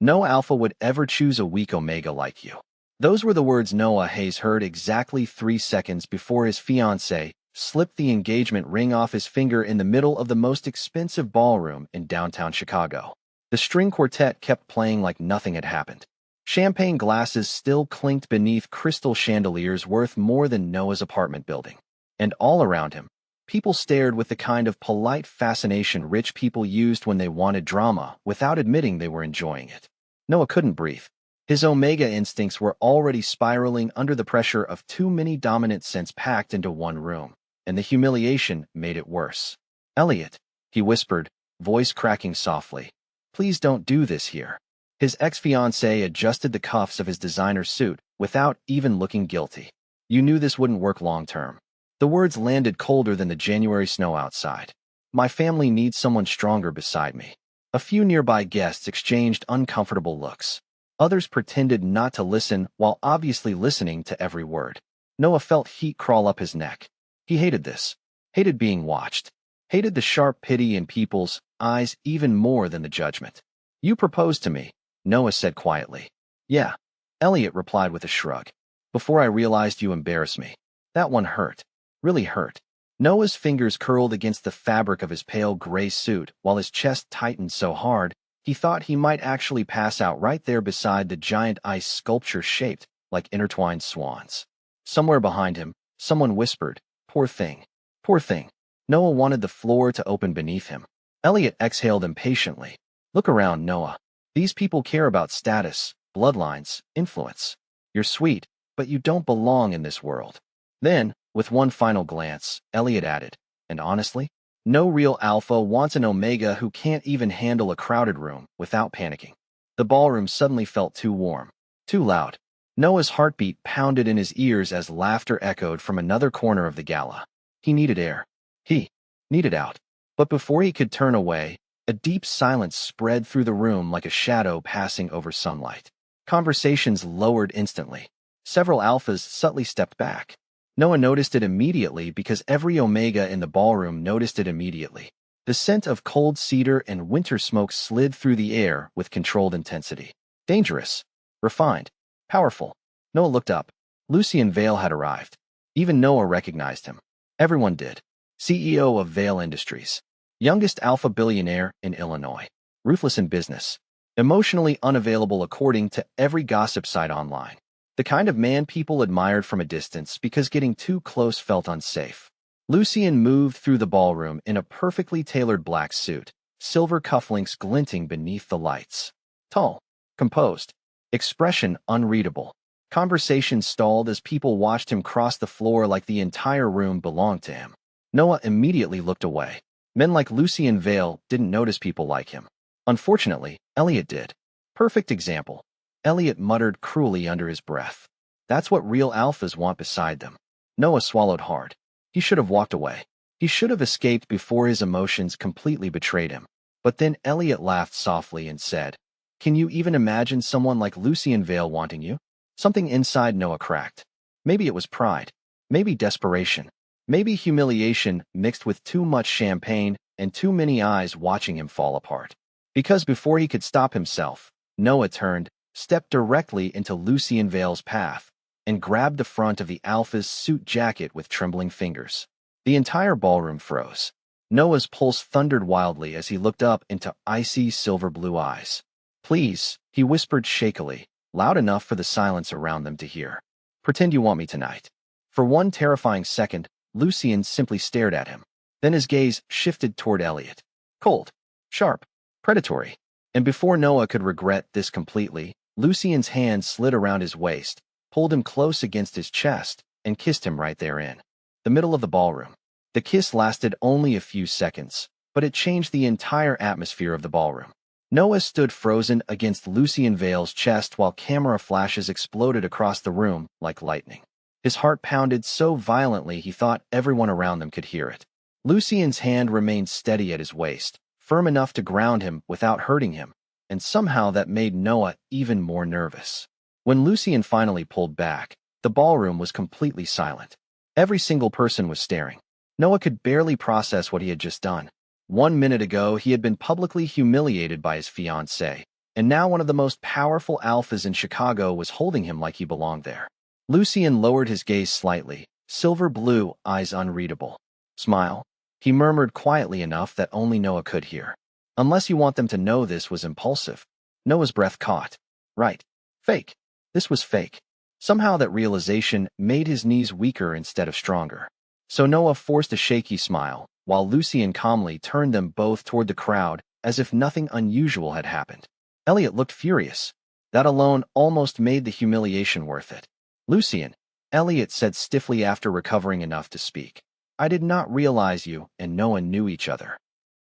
No alpha would ever choose a weak omega like you. Those were the words Noah Hayes heard exactly 3 seconds before his fiancée slipped the engagement ring off his finger in the middle of the most expensive ballroom in downtown Chicago. The string quartet kept playing like nothing had happened. Champagne glasses still clinked beneath crystal chandeliers worth more than Noah's apartment building. And all around him, people stared with the kind of polite fascination rich people used when they wanted drama without admitting they were enjoying it. Noah couldn't breathe. His omega instincts were already spiraling under the pressure of too many dominant scents packed into one room, and the humiliation made it worse. "Elliot," he whispered, voice cracking softly. "Please don't do this here." His ex-fiancée adjusted the cuffs of his designer suit without even looking guilty. "You knew this wouldn't work long-term." The words landed colder than the January snow outside. "My family needs someone stronger beside me." A few nearby guests exchanged uncomfortable looks. Others pretended not to listen while obviously listening to every word. Noah felt heat crawl up his neck. He hated this. Hated being watched. Hated the sharp pity in people's eyes even more than the judgment. "You proposed to me," Noah said quietly. "Yeah," Elliot replied with a shrug. "Before I realized you embarrassed me. That one hurt. Really hurt." Noah's fingers curled against the fabric of his pale gray suit while his chest tightened so hard he thought he might actually pass out right there beside the giant ice sculpture shaped like intertwined swans. Somewhere behind him, someone whispered, "Poor thing. Poor thing." Noah wanted the floor to open beneath him. Elliot exhaled impatiently. "Look around, Noah. These people care about status, bloodlines, influence. You're sweet, but you don't belong in this world." Then, with one final glance, Elliot added, "And honestly, no real alpha wants an omega who can't even handle a crowded room without panicking." The ballroom suddenly felt too warm, too loud. Noah's heartbeat pounded in his ears as laughter echoed from another corner of the gala. He needed air. He needed out. But before he could turn away, a deep silence spread through the room like a shadow passing over sunlight. Conversations lowered instantly. Several alphas subtly stepped back. Noah noticed it immediately because every omega in the ballroom noticed it immediately. The scent of cold cedar and winter smoke slid through the air with controlled intensity. Dangerous. Refined. Powerful. Noah looked up. Lucien Vale had arrived. Even Noah recognized him. Everyone did. CEO of Vale Industries. Youngest alpha billionaire in Illinois. Ruthless in business. Emotionally unavailable according to every gossip site online. The kind of man people admired from a distance because getting too close felt unsafe. Lucien moved through the ballroom in a perfectly tailored black suit, silver cufflinks glinting beneath the lights. Tall. Composed. Expression unreadable. Conversation stalled as people watched him cross the floor like the entire room belonged to him. Noah immediately looked away. Men like Lucien Vale didn't notice people like him. Unfortunately, Elliot did. Perfect example. Elliot muttered cruelly under his breath. That's what real alphas want beside them. Noah swallowed hard. He should have walked away. He should have escaped before his emotions completely betrayed him. But then Elliot laughed softly and said, "Can you even imagine someone like Lucien Vale wanting you?" Something inside Noah cracked. Maybe it was pride. Maybe desperation. Maybe humiliation mixed with too much champagne and too many eyes watching him fall apart. Because before he could stop himself, Noah turned, stepped directly into Lucien Vale's path, and grabbed the front of the alpha's suit jacket with trembling fingers. The entire ballroom froze. Noah's pulse thundered wildly as he looked up into icy silver blue eyes. "Please," he whispered shakily, loud enough for the silence around them to hear. "Pretend you want me tonight." For one terrifying second, Lucien simply stared at him. Then his gaze shifted toward Elliot. Cold, sharp, predatory. And before Noah could regret this completely, Lucien's hand slid around his waist, pulled him close against his chest, and kissed him right there in the middle of the ballroom. The kiss lasted only a few seconds, but it changed the entire atmosphere of the ballroom. Noah stood frozen against Lucien Vale's chest while camera flashes exploded across the room like lightning. His heart pounded so violently he thought everyone around them could hear it. Lucien's hand remained steady at his waist, firm enough to ground him without hurting him, and somehow that made Noah even more nervous. When Lucien finally pulled back, the ballroom was completely silent. Every single person was staring. Noah could barely process what he had just done. 1 minute ago, he had been publicly humiliated by his fiancée. And now one of the most powerful alphas in Chicago was holding him like he belonged there. Lucien lowered his gaze slightly, silver blue, eyes unreadable. Smile. He murmured quietly enough that only Noah could hear. Unless you want them to know this was impulsive. Noah's breath caught. Right. Fake. This was fake. Somehow that realization made his knees weaker instead of stronger. So Noah forced a shaky smile, while Lucien calmly turned them both toward the crowd as if nothing unusual had happened. Elliot looked furious. That alone almost made the humiliation worth it. Lucien, Elliot said stiffly after recovering enough to speak. I did not realize you and Noah knew each other.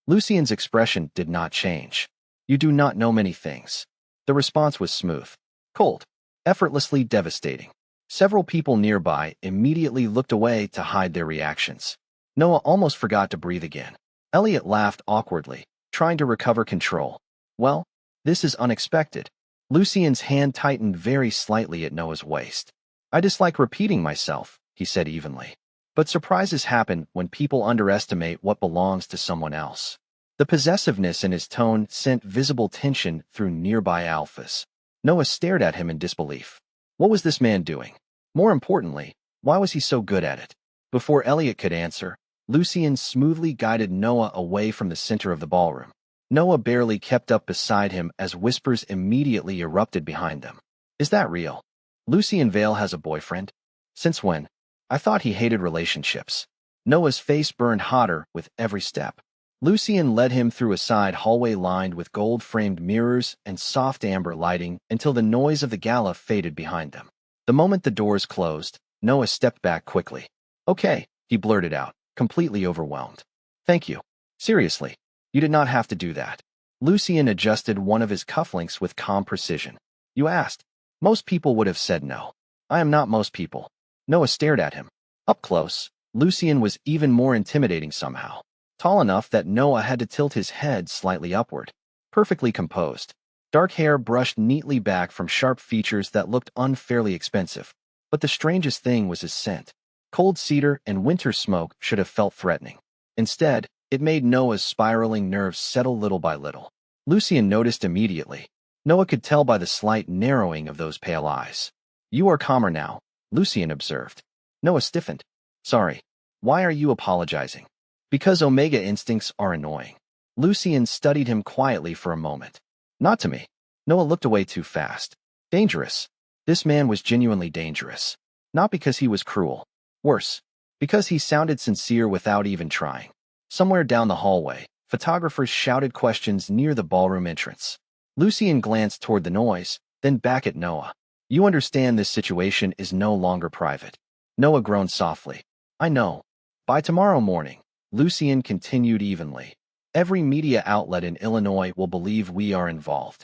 Lucien's expression did not change. You do not know many things. The response was smooth, cold, effortlessly devastating. Several people nearby immediately looked away to hide their reactions. Noah almost forgot to breathe again. Elliot laughed awkwardly, trying to recover control. Well, this is unexpected. Lucien's hand tightened very slightly at Noah's waist. I dislike repeating myself, he said evenly. But surprises happen when people underestimate what belongs to someone else. The possessiveness in his tone sent visible tension through nearby alphas. Noah stared at him in disbelief. What was this man doing? More importantly, why was he so good at it? Before Elliot could answer, Lucien smoothly guided Noah away from the center of the ballroom. Noah barely kept up beside him as whispers immediately erupted behind them. Is that real? Lucien Vale has a boyfriend? Since when? I thought he hated relationships. Noah's face burned hotter with every step. Lucien led him through a side hallway lined with gold-framed mirrors and soft amber lighting until the noise of the gala faded behind them. The moment the doors closed, Noah stepped back quickly. Okay, he blurted out, completely overwhelmed. Thank you. Seriously, you did not have to do that. Lucien adjusted one of his cufflinks with calm precision. You asked. Most people would have said no. I am not most people. Noah stared at him. Up close, Lucien was even more intimidating somehow. Tall enough that Noah had to tilt his head slightly upward. Perfectly composed. Dark hair brushed neatly back from sharp features that looked unfairly expensive. But the strangest thing was his scent. Cold cedar and winter smoke should have felt threatening. Instead, it made Noah's spiraling nerves settle little by little. Lucien noticed immediately. Noah could tell by the slight narrowing of those pale eyes. You are calmer now, Lucien observed. Noah stiffened. Sorry. Why are you apologizing? Because Omega instincts are annoying. Lucien studied him quietly for a moment. Not to me. Noah looked away too fast. Dangerous. This man was genuinely dangerous. Not because he was cruel. Worse, because he sounded sincere without even trying. Somewhere down the hallway, photographers shouted questions near the ballroom entrance. Lucien glanced toward the noise, then back at Noah. You understand this situation is no longer private. Noah groaned softly. I know. By tomorrow morning, Lucien continued evenly. Every media outlet in Illinois will believe we are involved.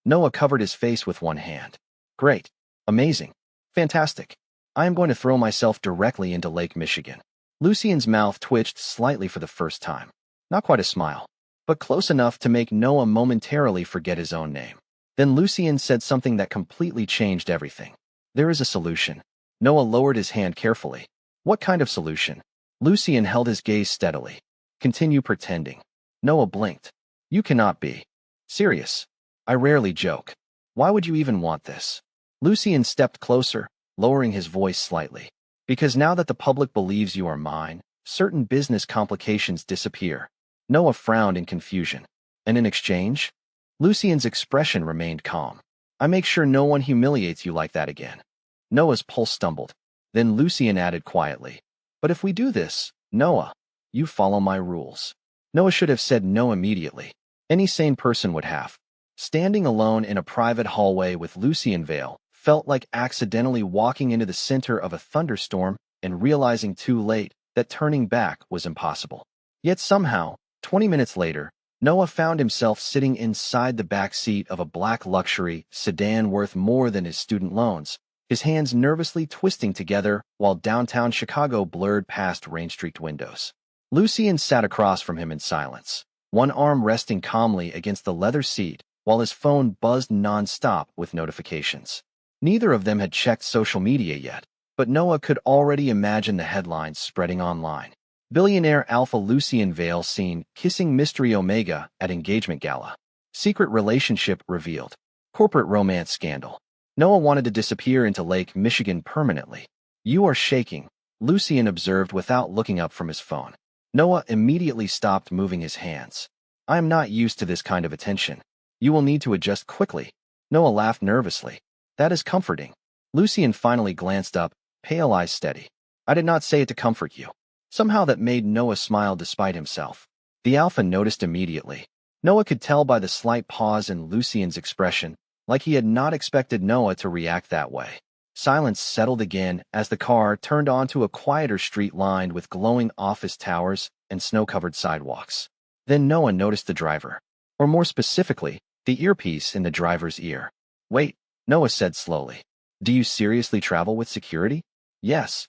Noah covered his face with one hand. Great. Amazing. Fantastic. I am going to throw myself directly into Lake Michigan. Lucien's mouth twitched slightly for the first time. Not quite a smile, but close enough to make Noah momentarily forget his own name. Then Lucien said something that completely changed everything. There is a solution. Noah lowered his hand carefully. What kind of solution? Lucien held his gaze steadily. Continue pretending. Noah blinked. You cannot be serious. I rarely joke. Why would you even want this? Lucien stepped closer, lowering his voice slightly. Because now that the public believes you are mine, certain business complications disappear. Noah frowned in confusion. And in exchange? Lucien's expression remained calm. I make sure no one humiliates you like that again. Noah's pulse stumbled. Then Lucien added quietly. But if we do this, Noah, you follow my rules. Noah should have said no immediately. Any sane person would have. Standing alone in a private hallway with Lucien Vale felt like accidentally walking into the center of a thunderstorm and realizing too late that turning back was impossible. Yet somehow, 20 minutes later, Noah found himself sitting inside the back seat of a black luxury sedan worth more than his student loans, his hands nervously twisting together while downtown Chicago blurred past rain-streaked windows. Lucien sat across from him in silence, one arm resting calmly against the leather seat while his phone buzzed non-stop with notifications. Neither of them had checked social media yet, but Noah could already imagine the headlines spreading online. Billionaire Alpha Lucien Vale seen kissing Mystery Omega at engagement gala. Secret relationship revealed. Corporate romance scandal. Noah wanted to disappear into Lake Michigan permanently. You are shaking, Lucien observed without looking up from his phone. Noah immediately stopped moving his hands. I am not used to this kind of attention. You will need to adjust quickly. Noah laughed nervously. That is comforting. Lucien finally glanced up, pale eyes steady. I did not say it to comfort you. Somehow that made Noah smile despite himself. The alpha noticed immediately. Noah could tell by the slight pause in Lucien's expression, like he had not expected Noah to react that way. Silence settled again as the car turned onto a quieter street lined with glowing office towers and snow-covered sidewalks. Then Noah noticed the driver, or more specifically, the earpiece in the driver's ear. Wait, Noah said slowly. Do you seriously travel with security? Yes.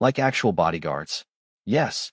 Like actual bodyguards? Yes.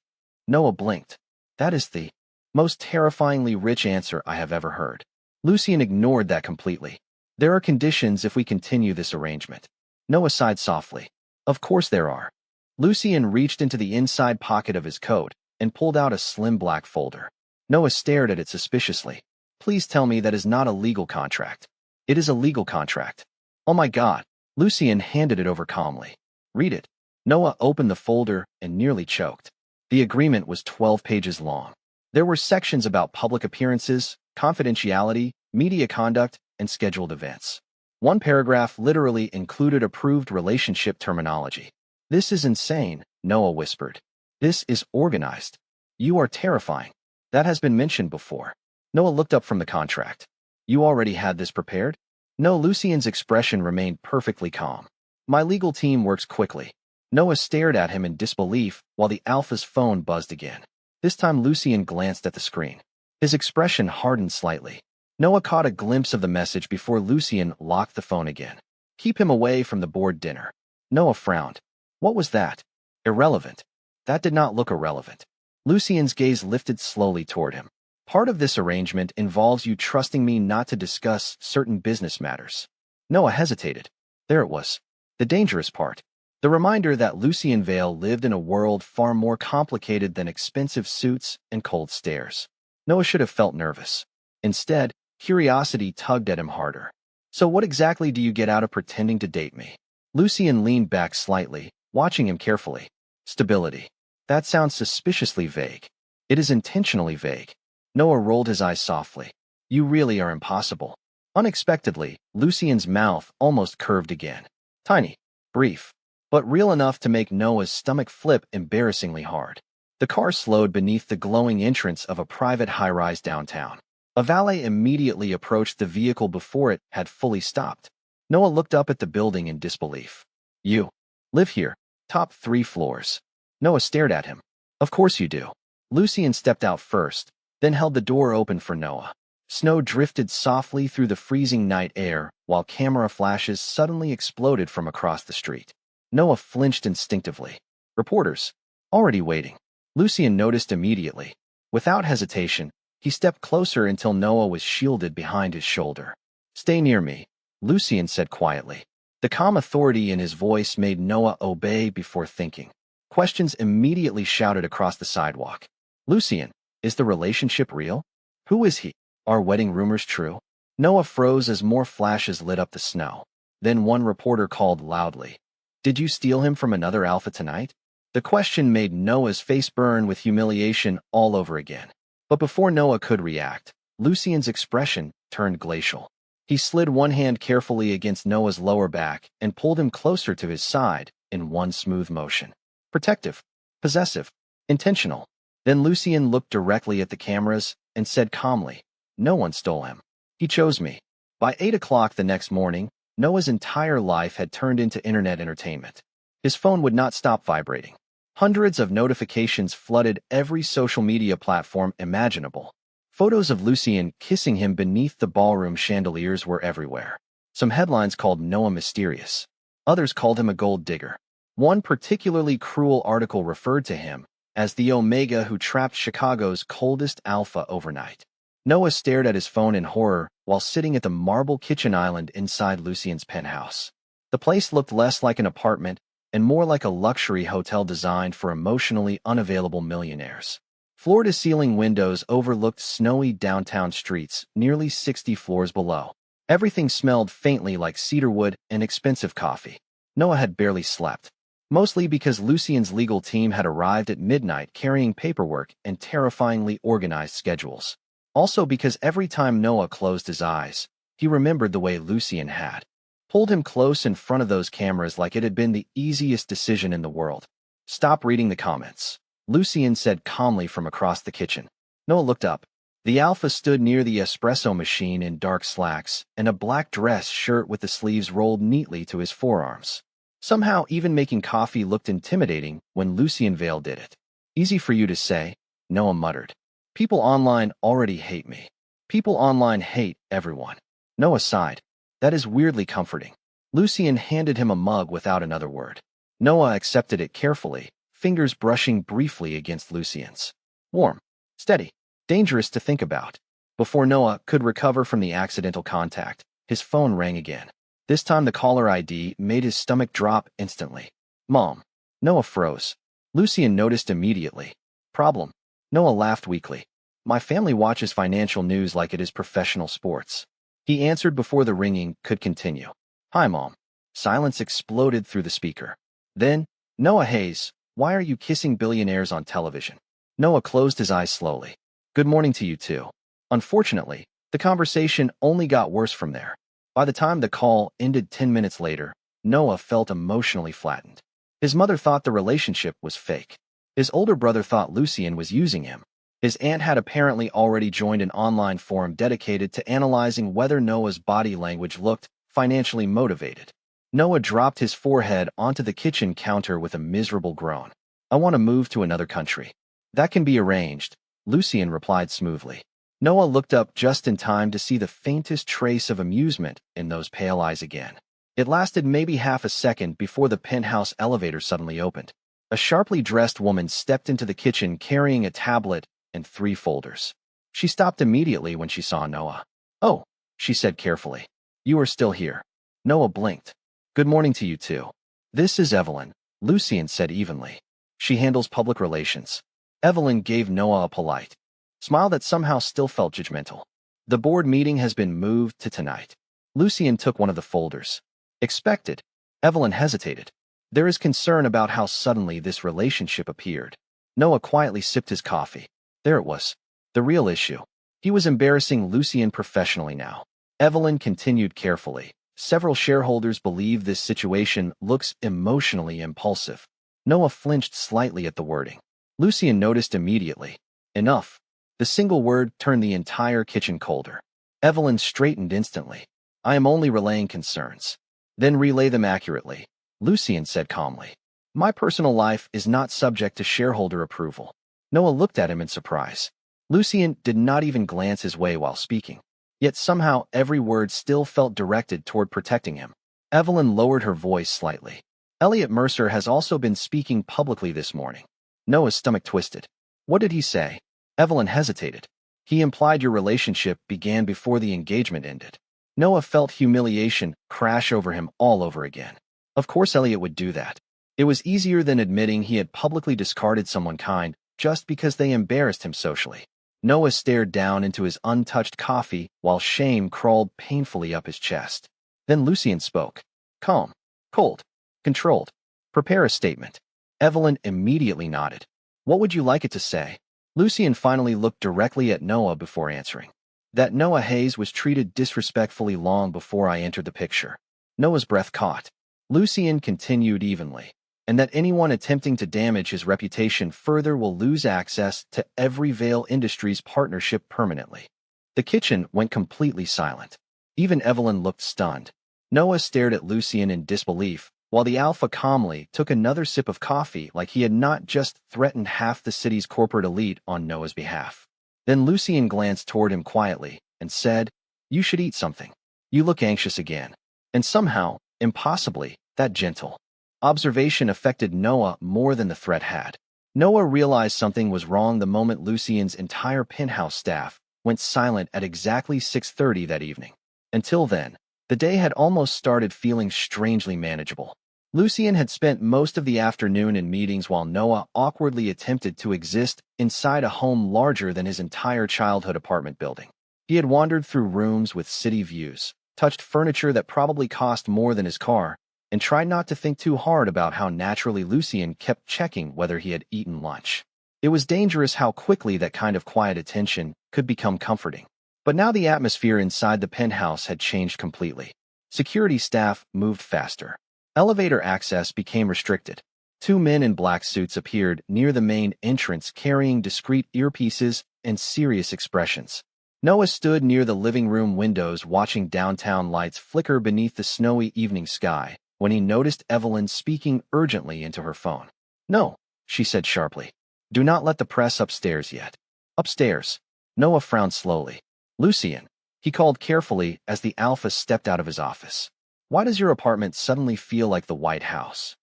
Noah blinked. That is the most terrifyingly rich answer I have ever heard. Lucien ignored that completely. There are conditions if we continue this arrangement. Noah sighed softly. Of course there are. Lucien reached into the inside pocket of his coat and pulled out a slim black folder. Noah stared at it suspiciously. Please tell me that is not a legal contract. It is a legal contract. Oh my God. Lucien handed it over calmly. Read it. Noah opened the folder and nearly choked. The agreement was 12 pages long. There were sections about public appearances, confidentiality, media conduct, and scheduled events. One paragraph literally included approved relationship terminology. This is insane, Noah whispered. This is organized. You are terrifying. That has been mentioned before. Noah looked up from the contract. You already had this prepared? No, Lucien's expression remained perfectly calm. My legal team works quickly. Noah stared at him in disbelief while the alpha's phone buzzed again. This time Lucien glanced at the screen. His expression hardened slightly. Noah caught a glimpse of the message before Lucien locked the phone again. Keep him away from the board dinner. Noah frowned. What was that? Irrelevant. That did not look irrelevant. Lucien's gaze lifted slowly toward him. Part of this arrangement involves you trusting me not to discuss certain business matters. Noah hesitated. There it was. The dangerous part. The reminder that Lucien Vale lived in a world far more complicated than expensive suits and cold stares. Noah should have felt nervous. Instead, curiosity tugged at him harder. So what exactly do you get out of pretending to date me? Lucien leaned back slightly, watching him carefully. Stability. That sounds suspiciously vague. It is intentionally vague. Noah rolled his eyes softly. You really are impossible. Unexpectedly, Lucien's mouth almost curved again. Tiny, brief, but real enough to make Noah's stomach flip embarrassingly hard. The car slowed beneath the glowing entrance of a private high-rise downtown. A valet immediately approached the vehicle before it had fully stopped. Noah looked up at the building in disbelief. You live here, top 3 floors. Noah stared at him. Of course you do. Lucien stepped out first, then held the door open for Noah. Snow drifted softly through the freezing night air while camera flashes suddenly exploded from across the street. Noah flinched instinctively. Reporters. Already waiting. Lucien noticed immediately. Without hesitation, he stepped closer until Noah was shielded behind his shoulder. Stay near me, Lucien said quietly. The calm authority in his voice made Noah obey before thinking. Questions immediately shouted across the sidewalk. Lucien, is the relationship real? Who is he? Are wedding rumors true? Noah froze as more flashes lit up the snow. Then one reporter called loudly. Did you steal him from another alpha tonight? The question made Noah's face burn with humiliation all over again. But before Noah could react, Lucien's expression turned glacial. He slid one hand carefully against Noah's lower back and pulled him closer to his side in one smooth motion. Protective, possessive, intentional. Then Lucien looked directly at the cameras and said calmly, no one stole him. He chose me. By 8 o'clock the next morning, Noah's entire life had turned into internet entertainment. His phone would not stop vibrating. Hundreds of notifications flooded every social media platform imaginable. Photos of Lucien kissing him beneath the ballroom chandeliers were everywhere. Some headlines called Noah mysterious. Others called him a gold digger. One particularly cruel article referred to him as the Omega who trapped Chicago's coldest alpha overnight. Noah stared at his phone in horror while sitting at the marble kitchen island inside Lucien's penthouse. The place looked less like an apartment and more like a luxury hotel designed for emotionally unavailable millionaires. Floor-to-ceiling windows overlooked snowy downtown streets, nearly 60 floors below. Everything smelled faintly like cedarwood and expensive coffee. Noah had barely slept, mostly because Lucien's legal team had arrived at midnight carrying paperwork and terrifyingly organized schedules. Also because every time Noah closed his eyes, he remembered the way Lucien had pulled him close in front of those cameras like it had been the easiest decision in the world. "Stop reading the comments," Lucien said calmly from across the kitchen. Noah looked up. The alpha stood near the espresso machine in dark slacks and a black dress shirt with the sleeves rolled neatly to his forearms. Somehow, even making coffee looked intimidating when Lucien Vale did it. "Easy for you to say," Noah muttered. "People online already hate me. People online hate everyone." Noah sighed. "That is weirdly comforting." Lucien handed him a mug without another word. Noah accepted it carefully, fingers brushing briefly against Lucien's. Warm, steady, dangerous to think about. Before Noah could recover from the accidental contact, his phone rang again. This time the caller ID made his stomach drop instantly. "Mom." Noah froze. Lucien noticed immediately. "Problem?" Noah laughed weakly. "My family watches financial news like it is professional sports." He answered before the ringing could continue. "Hi, Mom." Silence exploded through the speaker. Then, "Noah Hayes, why are you kissing billionaires on television?" Noah closed his eyes slowly. "Good morning to you too." Unfortunately, the conversation only got worse from there. By the time the call ended 10 minutes later, Noah felt emotionally flattened. His mother thought the relationship was fake. His older brother thought Lucien was using him. His aunt had apparently already joined an online forum dedicated to analyzing whether Noah's body language looked financially motivated. Noah dropped his forehead onto the kitchen counter with a miserable groan. "I want to move to another country." "That can be arranged," Lucien replied smoothly. Noah looked up just in time to see the faintest trace of amusement in those pale eyes again. It lasted maybe half a second before the penthouse elevator suddenly opened. A sharply dressed woman stepped into the kitchen carrying a tablet and 3 folders. She stopped immediately when she saw Noah. "Oh," she said carefully. "You are still here." Noah blinked. "Good morning to you too." "This is Evelyn," Lucien said evenly. "She handles public relations." Evelyn gave Noah a polite smile that somehow still felt judgmental. "The board meeting has been moved to tonight." Lucien took one of the folders. "Expected." Evelyn hesitated. "There is concern about how suddenly this relationship appeared." Noah quietly sipped his coffee. There it was. The real issue. He was embarrassing Lucien professionally now. Evelyn continued carefully. "Several shareholders believe this situation looks emotionally impulsive." Noah flinched slightly at the wording. Lucien noticed immediately. Enough. The single word turned the entire kitchen colder. Evelyn straightened instantly. "I am only relaying concerns." "Then relay them accurately," Lucien said calmly. "My personal life is not subject to shareholder approval." Noah looked at him in surprise. Lucien did not even glance his way while speaking. Yet somehow every word still felt directed toward protecting him. Evelyn lowered her voice slightly. "Elliot Mercer has also been speaking publicly this morning." Noah's stomach twisted. "What did he say?" Evelyn hesitated. "He implied your relationship began before the engagement ended." Noah felt humiliation crash over him all over again. Of course Elliot would do that. It was easier than admitting he had publicly discarded someone kind just because they embarrassed him socially. Noah stared down into his untouched coffee while shame crawled painfully up his chest. Then Lucien spoke. Calm, cold, controlled. "Prepare a statement." Evelyn immediately nodded. "What would you like it to say?" Lucien finally looked directly at Noah before answering. "That Noah Hayes was treated disrespectfully long before I entered the picture." Noah's breath caught. Lucien continued evenly. "And that anyone attempting to damage his reputation further will lose access to every Vale Industries partnership permanently." The kitchen went completely silent. Even Evelyn looked stunned. Noah stared at Lucien in disbelief, while the alpha calmly took another sip of coffee like he had not just threatened half the city's corporate elite on Noah's behalf. Then Lucien glanced toward him quietly and said, "You should eat something. You look anxious again." And somehow, impossibly, that gentle observation affected Noah more than the threat had. Noah realized something was wrong the moment Lucien's entire penthouse staff went silent at exactly 6:30 that evening. Until then, the day had almost started feeling strangely manageable. Lucien had spent most of the afternoon in meetings while Noah awkwardly attempted to exist inside a home larger than his entire childhood apartment building. He had wandered through rooms with city views, touched furniture that probably cost more than his car, and tried not to think too hard about how naturally Lucien kept checking whether he had eaten lunch. It was dangerous how quickly that kind of quiet attention could become comforting. But now the atmosphere inside the penthouse had changed completely. Security staff moved faster. Elevator access became restricted. Two men in black suits appeared near the main entrance carrying discreet earpieces and serious expressions. Noah stood near the living room windows watching downtown lights flicker beneath the snowy evening sky when he noticed Evelyn speaking urgently into her phone. "No," she said sharply. "Do not let the press upstairs yet." "Upstairs." Noah frowned slowly. "Lucien," he called carefully as the alpha stepped out of his office. "Why does your apartment suddenly feel like the White House?"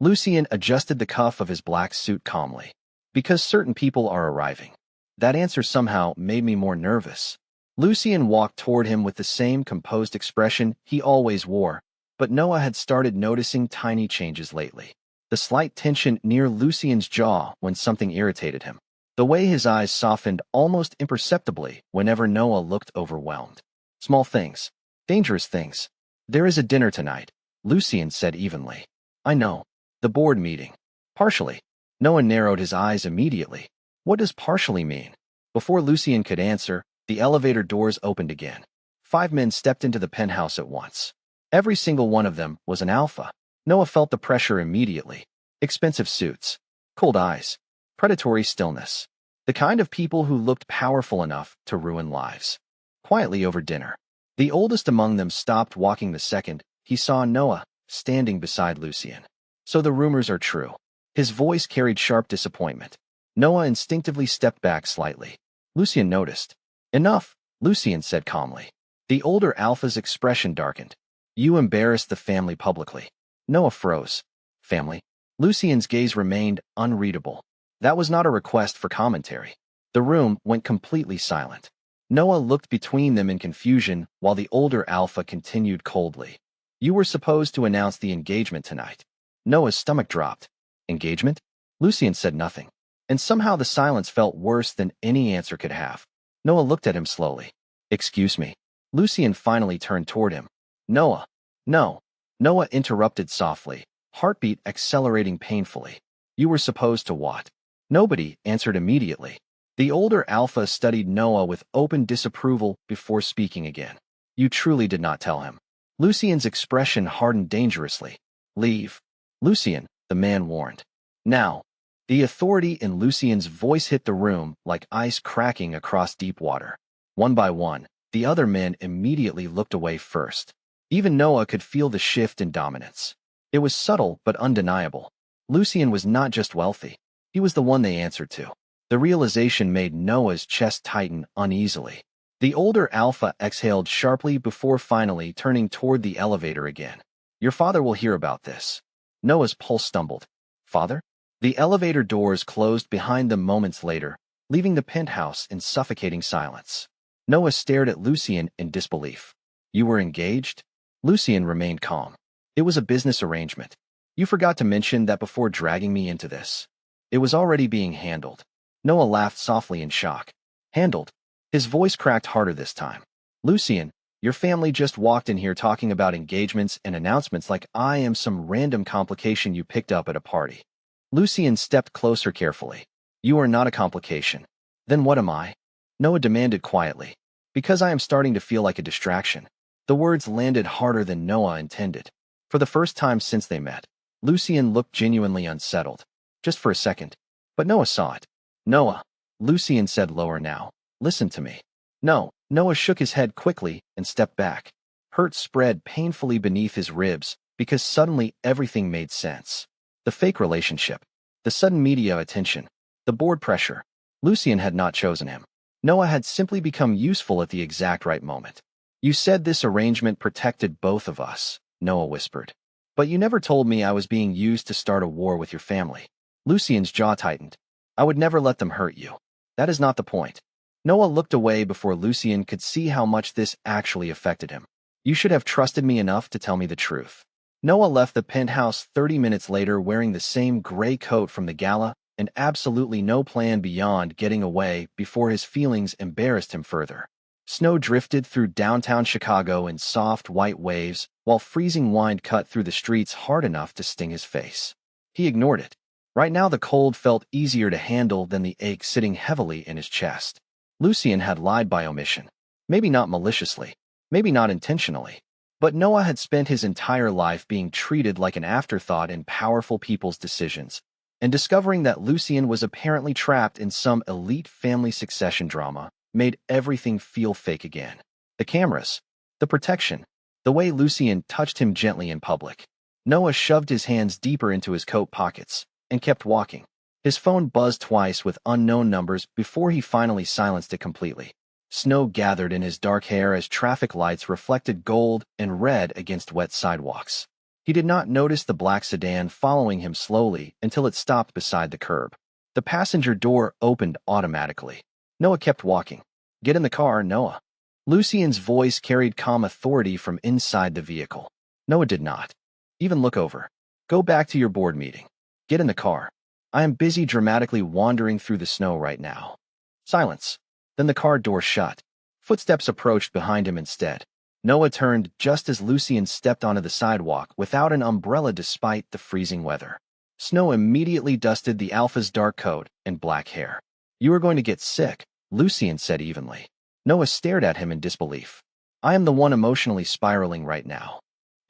Lucien adjusted the cuff of his black suit calmly. "Because certain people are arriving." That answer somehow made me more nervous. Lucien walked toward him with the same composed expression he always wore, but Noah had started noticing tiny changes lately. The slight tension near Lucien's jaw when something irritated him. The way his eyes softened almost imperceptibly whenever Noah looked overwhelmed. Small things. Dangerous things. "There is a dinner tonight," Lucien said evenly. "I know. The board meeting." "Partially." Noah narrowed his eyes immediately. "What does partially mean?" Before Lucien could answer, the elevator doors opened again. 5 men stepped into the penthouse at once. Every single one of them was an alpha. Noah felt the pressure immediately. Expensive suits. Cold eyes. Predatory stillness. The kind of people who looked powerful enough to ruin lives. Quietly over dinner. The oldest among them stopped walking the second he saw Noah standing beside Lucien. "So the rumors are true." His voice carried sharp disappointment. Noah instinctively stepped back slightly. Lucien noticed. "Enough," Lucien said calmly. The older alpha's expression darkened. "You embarrassed the family publicly." Noah froze. "Family?" Lucien's gaze remained unreadable. That was not a request for commentary. The room went completely silent. Noah looked between them in confusion while the older alpha continued coldly. "You were supposed to announce the engagement tonight." Noah's stomach dropped. "Engagement?" Lucien said nothing. And somehow the silence felt worse than any answer could have. Noah looked at him slowly. "Excuse me." Lucien finally turned toward him. "Noah." "No." Noah interrupted softly, heartbeat accelerating painfully. "You were supposed to what?" Nobody answered immediately. The older alpha studied Noah with open disapproval before speaking again. "You truly did not tell him." Lucien's expression hardened dangerously. "Leave." "Lucien," the man warned. "Now." The authority in Lucien's voice hit the room like ice cracking across deep water. One by one, the other men immediately looked away first. Even Noah could feel the shift in dominance. It was subtle but undeniable. Lucien was not just wealthy. He was the one they answered to. The realization made Noah's chest tighten uneasily. The older alpha exhaled sharply before finally turning toward the elevator again. "Your father will hear about this." Noah's pulse stumbled. "Father?" The elevator doors closed behind them moments later, leaving the penthouse in suffocating silence. Noah stared at Lucien in disbelief. "You were engaged?" Lucien remained calm. "It was a business arrangement. You forgot to mention that before dragging me into this. It was already being handled." Noah laughed softly in shock. "Handled?" His voice cracked harder this time. "Lucien, your family just walked in here talking about engagements and announcements like I am some random complication you picked up at a party." Lucien stepped closer carefully. "You are not a complication." "Then what am I?" Noah demanded quietly. "Because I am starting to feel like a distraction." The words landed harder than Noah intended. For the first time since they met, Lucien looked genuinely unsettled. Just for a second. But Noah saw it. "Noah," Lucien said lower now, "listen to me." "No." Noah shook his head quickly and stepped back. Hurt spread painfully beneath his ribs because suddenly everything made sense. The fake relationship. The sudden media attention. The board pressure. Lucien had not chosen him. Noah had simply become useful at the exact right moment. "You said this arrangement protected both of us," Noah whispered. "But you never told me I was being used to start a war with your family." Lucien's jaw tightened. "I would never let them hurt you. That is not the point." Noah looked away before Lucien could see how much this actually affected him. "You should have trusted me enough to tell me the truth." Noah left the penthouse 30 minutes later wearing the same gray coat from the gala and absolutely no plan beyond getting away before his feelings embarrassed him further. Snow drifted through downtown Chicago in soft white waves, while freezing wind cut through the streets hard enough to sting his face. He ignored it. Right now the cold felt easier to handle than the ache sitting heavily in his chest. Lucien had lied by omission. Maybe not maliciously, maybe not intentionally. But Noah had spent his entire life being treated like an afterthought in powerful people's decisions, and discovering that Lucien was apparently trapped in some elite family succession drama made everything feel fake again. The cameras, the protection, the way Lucien touched him gently in public. Noah shoved his hands deeper into his coat pockets and kept walking. His phone buzzed twice with unknown numbers before he finally silenced it completely. Snow gathered in his dark hair as traffic lights reflected gold and red against wet sidewalks. He did not notice the black sedan following him slowly until it stopped beside the curb. The passenger door opened automatically. Noah kept walking. "Get in the car, Noah." Lucien's voice carried calm authority from inside the vehicle. Noah did not even look over. "Go back to your board meeting. Get in the car. I am busy dramatically wandering through the snow right now." Silence. Then the car door shut. Footsteps approached behind him instead. Noah turned just as Lucien stepped onto the sidewalk without an umbrella despite the freezing weather. Snow immediately dusted the Alpha's dark coat and black hair. "You are going to get sick," Lucien said evenly. Noah stared at him in disbelief. "I am the one emotionally spiraling right now.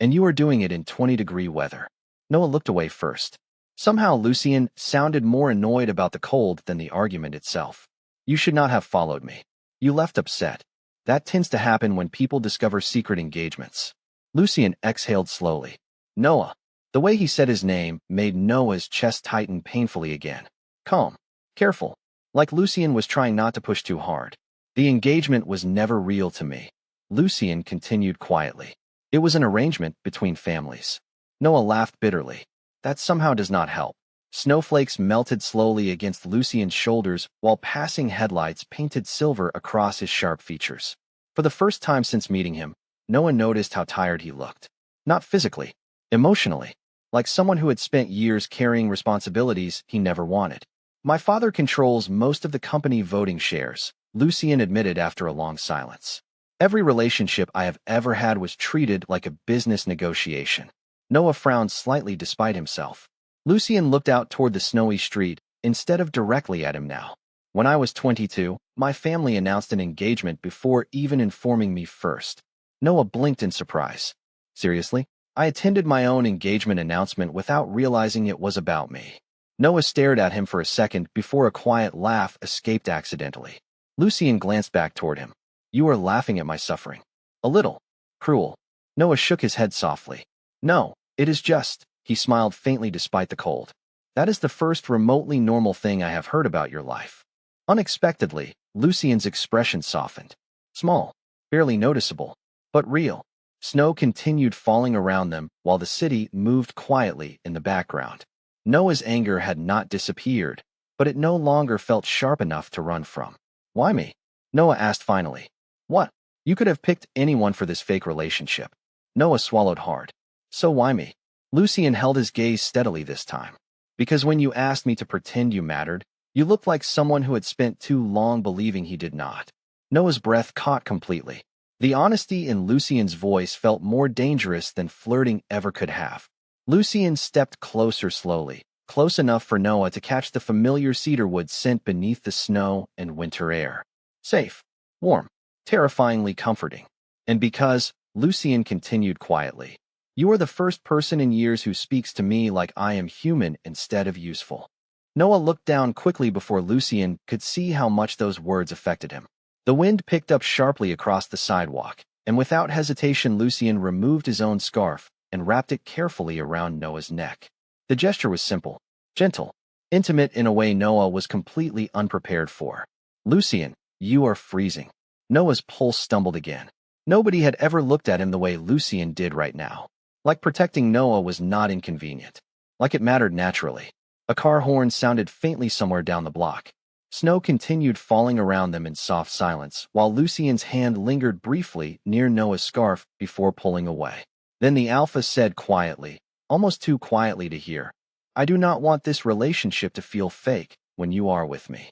And you are doing it in 20-degree weather." Noah looked away first. Somehow Lucien sounded more annoyed about the cold than the argument itself. "You should not have followed me. You left upset. That tends to happen when people discover secret engagements." Lucien exhaled slowly. "Noah." The way he said his name made Noah's chest tighten painfully again. "Calm. Careful." Like Lucien was trying not to push too hard. "The engagement was never real to me." Lucien continued quietly. "It was an arrangement between families." Noah laughed bitterly. "That somehow does not help." Snowflakes melted slowly against Lucien's shoulders while passing headlights painted silver across his sharp features. For the first time since meeting him, Noah noticed how tired he looked. Not physically, emotionally, like someone who had spent years carrying responsibilities he never wanted. "My father controls most of the company voting shares," Lucien admitted after a long silence. "Every relationship I have ever had was treated like a business negotiation." Noah frowned slightly despite himself. Lucien looked out toward the snowy street instead of directly at him now. "When I was 22, my family announced an engagement before even informing me first." Noah blinked in surprise. "Seriously? I attended my own engagement announcement without realizing it was about me." Noah stared at him for a second before a quiet laugh escaped accidentally. Lucien glanced back toward him. "You are laughing at my suffering." "A little. Cruel." Noah shook his head softly. "No, it is just." He smiled faintly despite the cold. "That is the first remotely normal thing I have heard about your life." Unexpectedly, Lucien's expression softened. Small, barely noticeable, but real. Snow continued falling around them while the city moved quietly in the background. Noah's anger had not disappeared, but it no longer felt sharp enough to run from. "Why me?" Noah asked finally. "What? You could have picked anyone for this fake relationship." Noah swallowed hard. "So why me?" Lucien held his gaze steadily this time. "Because when you asked me to pretend you mattered, you looked like someone who had spent too long believing he did not." Noah's breath caught completely. The honesty in Lucien's voice felt more dangerous than flirting ever could have. Lucien stepped closer slowly, close enough for Noah to catch the familiar cedarwood scent beneath the snow and winter air. Safe, warm, terrifyingly comforting. "And because," Lucien continued quietly, "you are the first person in years who speaks to me like I am human instead of useful." Noah looked down quickly before Lucien could see how much those words affected him. The wind picked up sharply across the sidewalk, and without hesitation Lucien removed his own scarf and wrapped it carefully around Noah's neck. The gesture was simple, gentle, intimate in a way Noah was completely unprepared for. "Lucien, you are freezing." Noah's pulse stumbled again. Nobody had ever looked at him the way Lucien did right now. Like protecting Noah was not inconvenient. Like it mattered naturally. A car horn sounded faintly somewhere down the block. Snow continued falling around them in soft silence, while Lucien's hand lingered briefly near Noah's scarf before pulling away. Then the alpha said quietly, almost too quietly to hear, I do not want this relationship to feel fake when you are with me.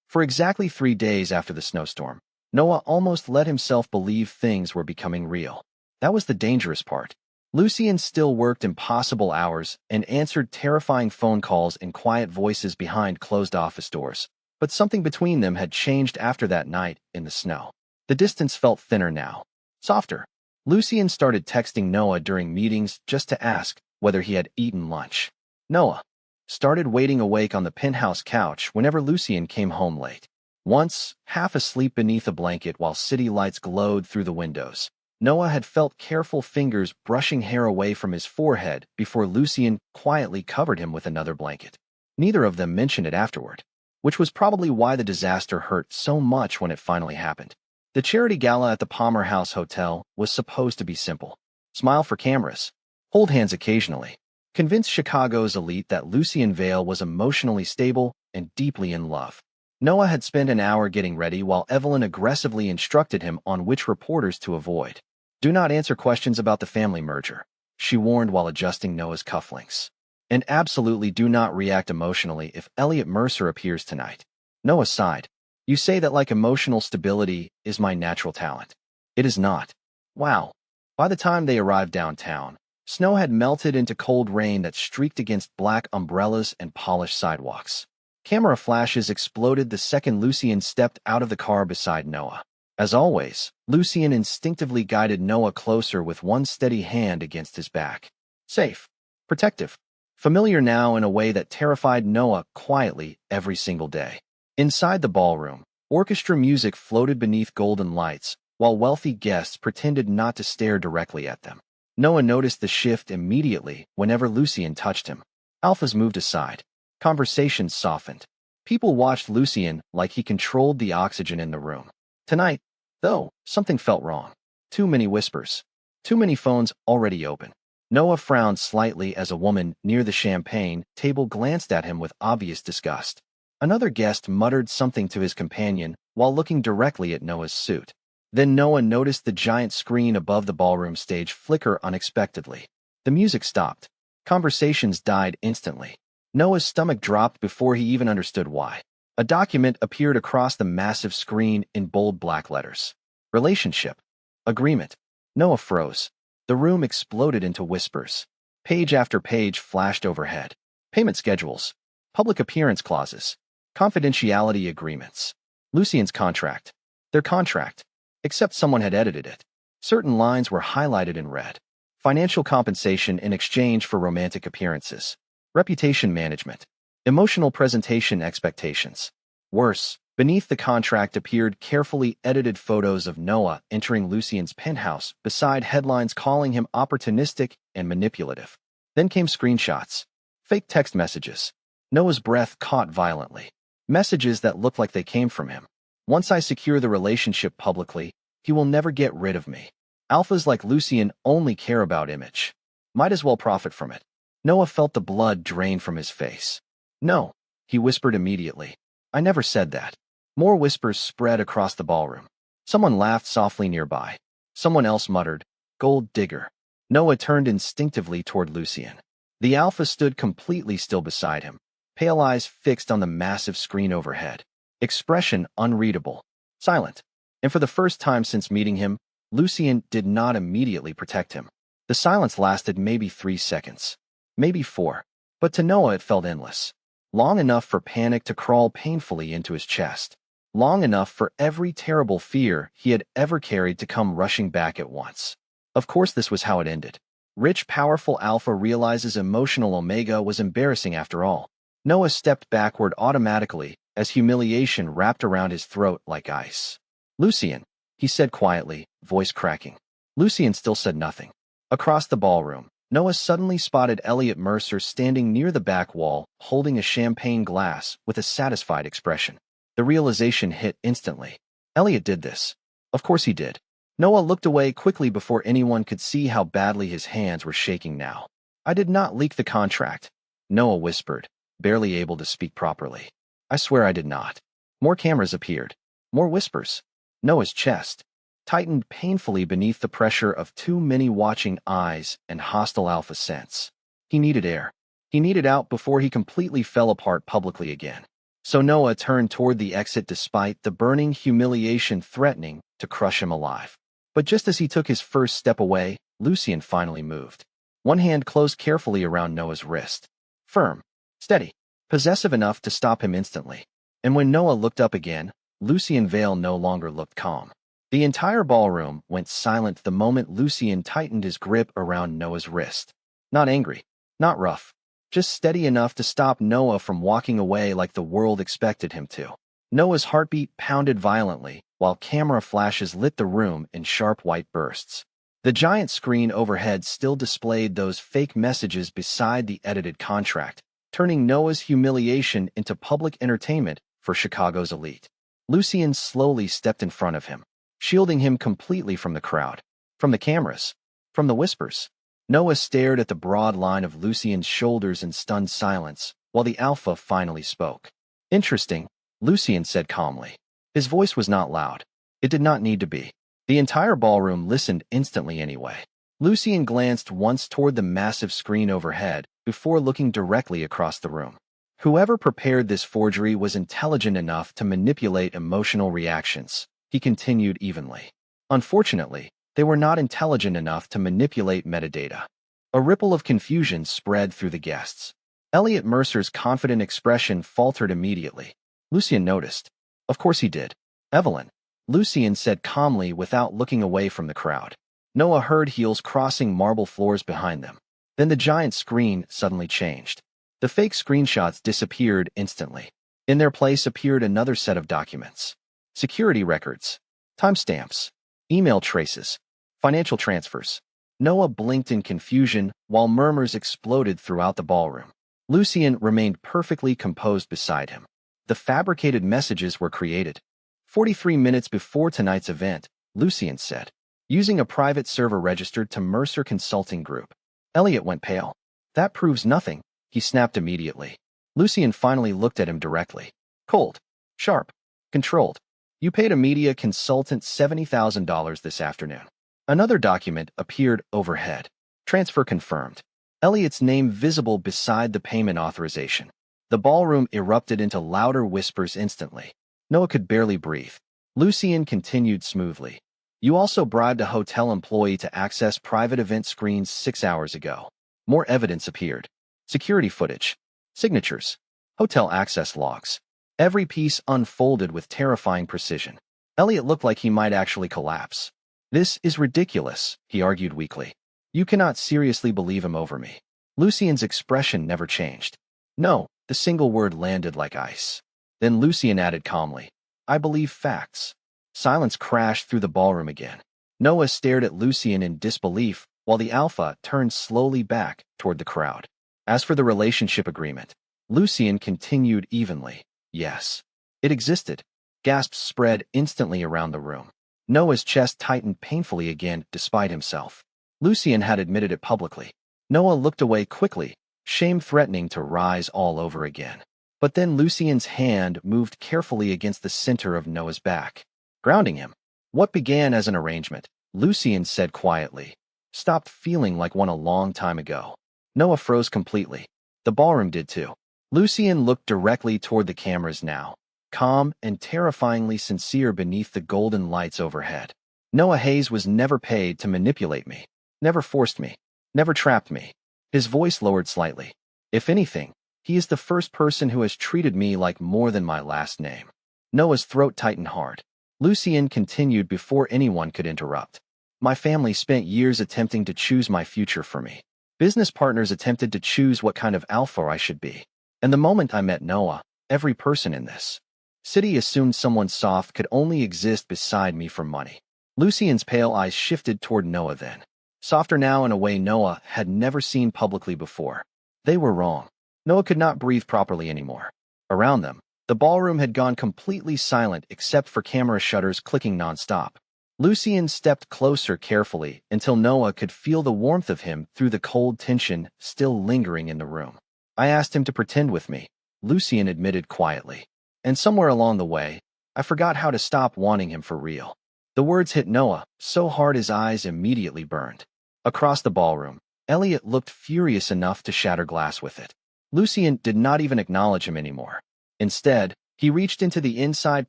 For exactly 3 days after the snowstorm, Noah almost let himself believe things were becoming real. That was the dangerous part. Lucien still worked impossible hours and answered terrifying phone calls in quiet voices behind closed office doors. But something between them had changed after that night in the snow. The distance felt thinner now, softer. Lucien started texting Noah during meetings just to ask whether he had eaten lunch. Noah started waiting awake on the penthouse couch whenever Lucien came home late. Once, half asleep beneath a blanket while city lights glowed through the windows, Noah had felt careful fingers brushing hair away from his forehead before Lucien quietly covered him with another blanket. Neither of them mentioned it afterward, which was probably why the disaster hurt so much when it finally happened. The charity gala at the Palmer House Hotel was supposed to be simple. Smile for cameras, hold hands occasionally, convince Chicago's elite that Lucien Vale was emotionally stable and deeply in love. Noah had spent an hour getting ready while Evelyn aggressively instructed him on which reporters to avoid. Do not answer questions about the family merger, she warned while adjusting Noah's cufflinks. And absolutely do not react emotionally if Elliot Mercer appears tonight. Noah sighed. You say that like emotional stability is my natural talent. It is not. Wow. By the time they arrived downtown, snow had melted into cold rain that streaked against black umbrellas and polished sidewalks. Camera flashes exploded the second Lucien stepped out of the car beside Noah. As always, Lucien instinctively guided Noah closer with one steady hand against his back. Safe. Protective. Familiar now in a way that terrified Noah quietly every single day. Inside the ballroom, orchestra music floated beneath golden lights, while wealthy guests pretended not to stare directly at them. Noah noticed the shift immediately whenever Lucien touched him. Alphas moved aside. Conversations softened. People watched Lucien like he controlled the oxygen in the room. Tonight, though, something felt wrong. Too many whispers. Too many phones already open. Noah frowned slightly as a woman near the champagne table glanced at him with obvious disgust. Another guest muttered something to his companion while looking directly at Noah's suit. Then Noah noticed the giant screen above the ballroom stage flicker unexpectedly. The music stopped. Conversations died instantly. Noah's stomach dropped before he even understood why. A document appeared across the massive screen in bold black letters. Relationship. Agreement. Noah froze. The room exploded into whispers. Page after page flashed overhead. Payment schedules. Public appearance clauses. Confidentiality agreements. Lucien's contract. Their contract. Except someone had edited it. Certain lines were highlighted in red. Financial compensation in exchange for romantic appearances. Reputation management. Emotional presentation expectations. Worse, beneath the contract appeared carefully edited photos of Noah entering Lucien's penthouse beside headlines calling him opportunistic and manipulative. Then came screenshots. Fake text messages. Noah's breath caught violently. Messages that looked like they came from him. Once I secure the relationship publicly, he will never get rid of me. Alphas like Lucien only care about image. Might as well profit from it. Noah felt the blood drain from his face. No, he whispered immediately. I never said that. More whispers spread across the ballroom. Someone laughed softly nearby. Someone else muttered, Gold digger. Noah turned instinctively toward Lucien. The alpha stood completely still beside him, pale eyes fixed on the massive screen overhead. Expression unreadable. Silent. And for the first time since meeting him, Lucien did not immediately protect him. The silence lasted maybe 3 seconds. Maybe 4. But to Noah it felt endless. Long enough for panic to crawl painfully into his chest. Long enough for every terrible fear he had ever carried to come rushing back at once. Of course this was how it ended. Rich, powerful alpha realizes emotional omega was embarrassing after all. Noah stepped backward automatically as humiliation wrapped around his throat like ice. Lucien, he said quietly, voice cracking. Lucien still said nothing. Across the ballroom, Noah suddenly spotted Elliot Mercer standing near the back wall, holding a champagne glass with a satisfied expression. The realization hit instantly. Elliot did this. Of course he did. Noah looked away quickly before anyone could see how badly his hands were shaking now. I did not leak the contract, Noah whispered, barely able to speak properly. I swear I did not. More cameras appeared. More whispers. Noah's chest tightened painfully beneath the pressure of too many watching eyes and hostile alpha scents. He needed air. He needed out before he completely fell apart publicly again. So Noah turned toward the exit despite the burning humiliation threatening to crush him alive. But just as he took his first step away, Lucien finally moved. One hand closed carefully around Noah's wrist. Firm, steady, possessive enough to stop him instantly. And when Noah looked up again, Lucien Vale no longer looked calm. The entire ballroom went silent the moment Lucien tightened his grip around Noah's wrist. Not angry, not rough, just steady enough to stop Noah from walking away like the world expected him to. Noah's heartbeat pounded violently, while camera flashes lit the room in sharp white bursts. The giant screen overhead still displayed those fake messages beside the edited contract, turning Noah's humiliation into public entertainment for Chicago's elite. Lucien slowly stepped in front of him, shielding him completely from the crowd, from the cameras, from the whispers. Noah stared at the broad line of Lucien's shoulders in stunned silence, while the alpha finally spoke. Interesting, Lucien said calmly. His voice was not loud. It did not need to be. The entire ballroom listened instantly anyway. Lucien glanced once toward the massive screen overhead before looking directly across the room. Whoever prepared this forgery was intelligent enough to manipulate emotional reactions, he continued evenly. Unfortunately, they were not intelligent enough to manipulate metadata. A ripple of confusion spread through the guests. Elliot Mercer's confident expression faltered immediately. Lucien noticed. Of course he did. Evelyn, Lucien said calmly without looking away from the crowd. Noah heard heels crossing marble floors behind them. Then the giant screen suddenly changed. The fake screenshots disappeared instantly. In their place appeared another set of documents. Security records, timestamps, email traces, financial transfers. Noah blinked in confusion while murmurs exploded throughout the ballroom. Lucien remained perfectly composed beside him. The fabricated messages were created 43 minutes before tonight's event, Lucien said, using a private server registered to Mercer Consulting Group. Elliot went pale. That proves nothing, he snapped immediately. Lucien finally looked at him directly. Cold, sharp, controlled. You paid a media consultant $70,000 this afternoon. Another document appeared overhead. Transfer confirmed. Elliot's name visible beside the payment authorization. The ballroom erupted into louder whispers instantly. Noah could barely breathe. Lucien continued smoothly. You also bribed a hotel employee to access private event screens 6 hours ago. More evidence appeared. Security footage, signatures, hotel access logs. Every piece unfolded with terrifying precision. Elliot looked like he might actually collapse. This is ridiculous, he argued weakly. You cannot seriously believe him over me. Lucien's expression never changed. No, the single word landed like ice. Then Lucien added calmly, I believe facts. Silence crashed through the ballroom again. Noah stared at Lucien in disbelief, while the alpha turned slowly back toward the crowd. As for the relationship agreement, Lucien continued evenly. Yes. It existed. Gasps spread instantly around the room. Noah's chest tightened painfully again despite himself. Lucien had admitted it publicly. Noah looked away quickly, shame threatening to rise all over again. But then Lucien's hand moved carefully against the center of Noah's back, grounding him. What began as an arrangement, Lucien said quietly, stopped feeling like one a long time ago. Noah froze completely. The ballroom did too. Lucien looked directly toward the cameras now, calm and terrifyingly sincere beneath the golden lights overhead. Noah Hayes was never paid to manipulate me, never forced me, never trapped me. His voice lowered slightly. If anything, he is the first person who has treated me like more than my last name. Noah's throat tightened hard. Lucien continued before anyone could interrupt. My family spent years attempting to choose my future for me. Business partners attempted to choose what kind of alpha I should be. And the moment I met Noah, every person in this city assumed someone soft could only exist beside me for money. Lucien's pale eyes shifted toward Noah then. Softer now in a way Noah had never seen publicly before. They were wrong. Noah could not breathe properly anymore. Around them, the ballroom had gone completely silent except for camera shutters clicking nonstop. Lucien stepped closer carefully until Noah could feel the warmth of him through the cold tension still lingering in the room. I asked him to pretend with me, Lucien admitted quietly. And somewhere along the way, I forgot how to stop wanting him for real. The words hit Noah so hard his eyes immediately burned. Across the ballroom, Elliot looked furious enough to shatter glass with it. Lucien did not even acknowledge him anymore. Instead, he reached into the inside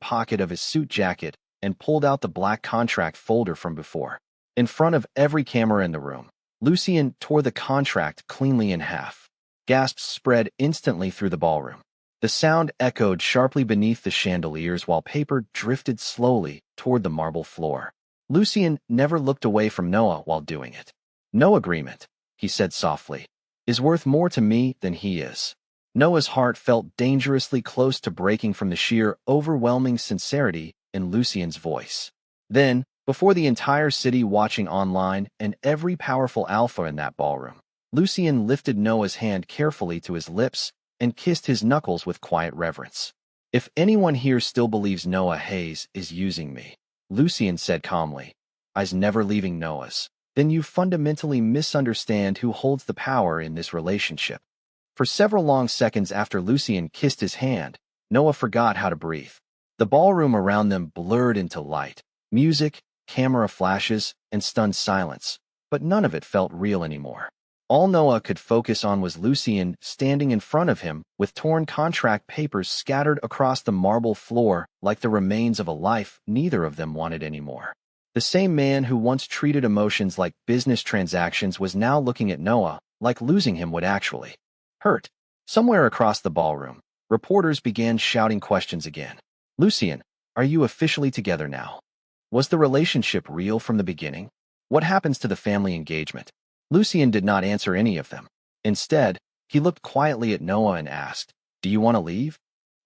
pocket of his suit jacket and pulled out the black contract folder from before. In front of every camera in the room, Lucien tore the contract cleanly in half. Gasps spread instantly through the ballroom. The sound echoed sharply beneath the chandeliers while paper drifted slowly toward the marble floor. Lucien never looked away from Noah while doing it. "No agreement," he said softly, "is worth more to me than he is." Noah's heart felt dangerously close to breaking from the sheer, overwhelming sincerity in Lucien's voice. Then, before the entire city watching online and every powerful alpha in that ballroom, Lucien lifted Noah's hand carefully to his lips and kissed his knuckles with quiet reverence. "If anyone here still believes Noah Hayes is using me," Lucien said calmly, "I's never leaving Noah's, then you fundamentally misunderstand who holds the power in this relationship." For several long seconds after Lucien kissed his hand, Noah forgot how to breathe. The ballroom around them blurred into light, music, camera flashes, and stunned silence, but none of it felt real anymore. All Noah could focus on was Lucien standing in front of him with torn contract papers scattered across the marble floor like the remains of a life neither of them wanted anymore. The same man who once treated emotions like business transactions was now looking at Noah like losing him would actually hurt. Somewhere across the ballroom, reporters began shouting questions again. "Lucien, are you officially together now? Was the relationship real from the beginning? What happens to the family engagement?" Lucien did not answer any of them. Instead, he looked quietly at Noah and asked, "Do you want to leave?"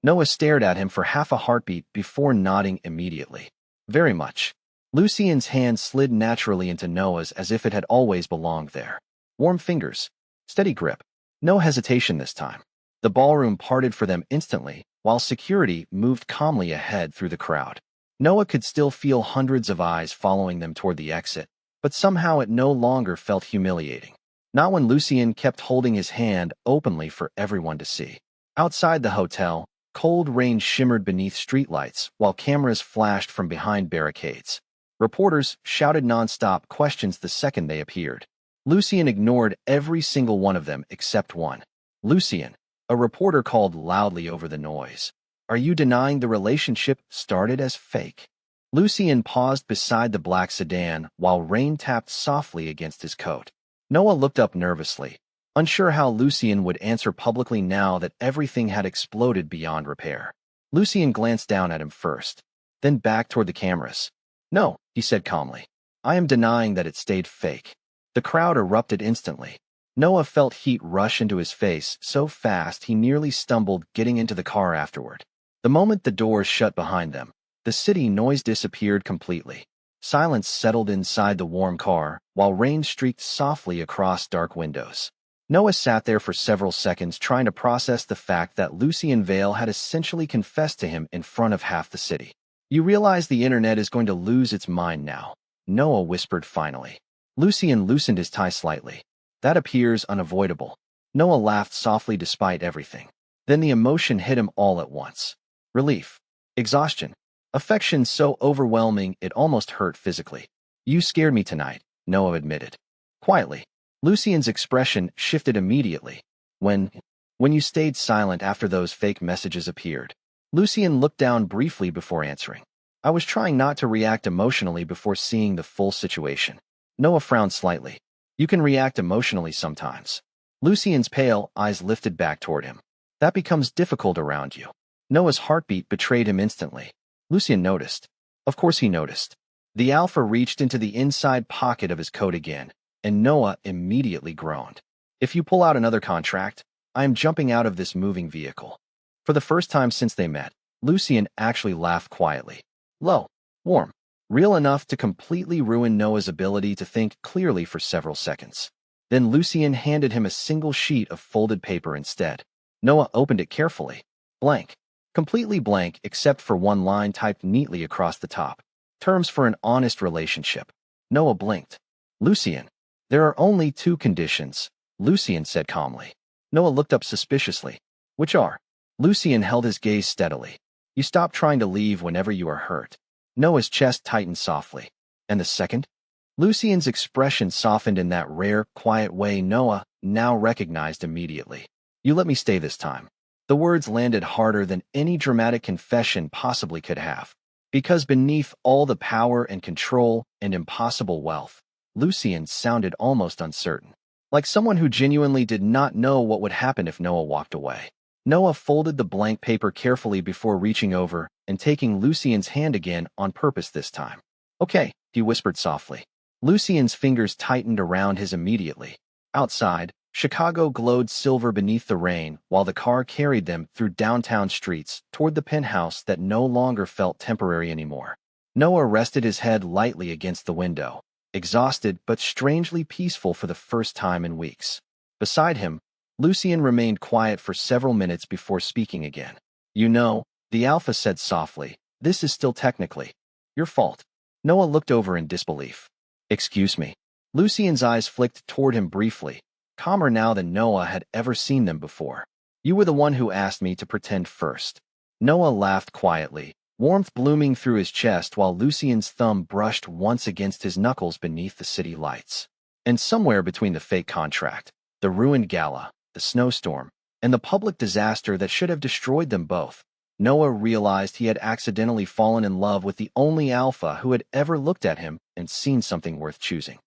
Noah stared at him for half a heartbeat before nodding immediately. "Very much." Lucien's hand slid naturally into Noah's as if it had always belonged there. Warm fingers, steady grip, no hesitation this time. The ballroom parted for them instantly, while security moved calmly ahead through the crowd. Noah could still feel hundreds of eyes following them toward the exit, but somehow it no longer felt humiliating. Not when Lucien kept holding his hand openly for everyone to see. Outside the hotel, cold rain shimmered beneath streetlights while cameras flashed from behind barricades. Reporters shouted nonstop questions the second they appeared. Lucien ignored every single one of them except one. "Lucien," a reporter called loudly over the noise, "are you denying the relationship started as fake?" Lucien paused beside the black sedan while rain tapped softly against his coat. Noah looked up nervously, unsure how Lucien would answer publicly now that everything had exploded beyond repair. Lucien glanced down at him first, then back toward the cameras. "No," he said calmly. "I am denying that it stayed fake." The crowd erupted instantly. Noah felt heat rush into his face so fast he nearly stumbled getting into the car afterward. The moment the doors shut behind them, the city noise disappeared completely. Silence settled inside the warm car, while rain streaked softly across dark windows. Noah sat there for several seconds trying to process the fact that Lucien Vale had essentially confessed to him in front of half the city. "You realize the internet is going to lose its mind now," Noah whispered finally. Lucien loosened his tie slightly. "That appears unavoidable." Noah laughed softly despite everything. Then the emotion hit him all at once. Relief. Exhaustion. Affection so overwhelming it almost hurt physically. "You scared me tonight," Noah admitted. Quietly. Lucien's expression shifted immediately. When you stayed silent after those fake messages appeared." Lucien looked down briefly before answering. "I was trying not to react emotionally before seeing the full situation." Noah frowned slightly. "You can react emotionally sometimes." Lucien's pale eyes lifted back toward him. "That becomes difficult around you." Noah's heartbeat betrayed him instantly. Lucien noticed. Of course he noticed. The alpha reached into the inside pocket of his coat again, and Noah immediately groaned. "If you pull out another contract, I am jumping out of this moving vehicle." For the first time since they met, Lucien actually laughed quietly. Low, warm, real enough to completely ruin Noah's ability to think clearly for several seconds. Then Lucien handed him a single sheet of folded paper instead. Noah opened it carefully. Blank. Completely blank except for one line typed neatly across the top. "Terms for an honest relationship." Noah blinked. "Lucien, there are only two conditions," Lucien said calmly. Noah looked up suspiciously. "Which are?" Lucien held his gaze steadily. "You stop trying to leave whenever you are hurt. Noah's chest tightened softly. And the second? Lucian's expression softened in that rare, quiet way Noah now recognized immediately. You let me stay this time. The words landed harder than any dramatic confession possibly could have. Because beneath all the power and control and impossible wealth, Lucian sounded almost uncertain. Like someone who genuinely did not know what would happen if Noah walked away. Noah folded the blank paper carefully before reaching over and taking Lucian's hand again on purpose this time. Okay, he whispered softly. Lucian's fingers tightened around his immediately. Outside, Chicago glowed silver beneath the rain while the car carried them through downtown streets toward the penthouse that no longer felt temporary anymore. Noah rested his head lightly against the window, exhausted but strangely peaceful for the first time in weeks. Beside him, Lucian remained quiet for several minutes before speaking again. You know, the Alpha said softly, this is still technically your fault. Noah looked over in disbelief. Excuse me. Lucian's eyes flicked toward him briefly, calmer now than Noah had ever seen them before. You were the one who asked me to pretend first. Noah laughed quietly, warmth blooming through his chest while Lucian's thumb brushed once against his knuckles beneath the city lights. And somewhere between the fake contract, the ruined gala, the snowstorm, and the public disaster that should have destroyed them both, Noah realized he had accidentally fallen in love with the only Alpha who had ever looked at him and seen something worth choosing.